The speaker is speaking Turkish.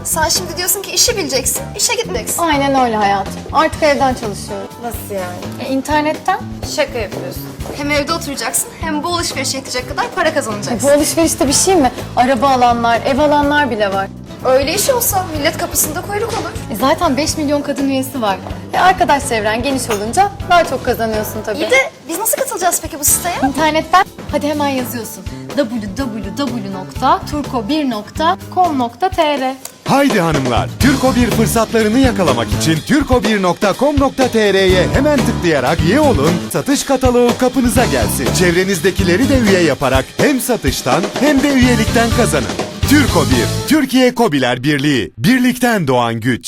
Sen şimdi diyorsun ki işi bileceksin, işe gitmeksin. Aynen öyle hayatım. Artık evden çalışıyorum. Nasıl yani? İnternetten. Şaka yapıyorsun. Hem evde oturacaksın hem bu alışverişe yetecek kadar para kazanacaksın. Bu alışverişte bir şey mi? Araba alanlar, ev alanlar bile var. Öyle iş olsa millet kapısında kuyruk olur. Zaten 5 milyon kadın üyesi var. Arkadaş çevren geniş olunca daha çok kazanıyorsun tabii. İyi de biz nasıl katılacağız peki bu siteye? İnternetten hadi hemen yazıyorsun. www.turko1.com.tr. Haydi hanımlar, Türko 1 fırsatlarını yakalamak için turko1.com.tr'ye hemen tıklayarak üye olun, satış kataloğu kapınıza gelsin. Çevrenizdekileri de üye yaparak hem satıştan hem de üyelikten kazanın. Türko 1, Türkiye Kobiler Birliği, birlikten doğan güç.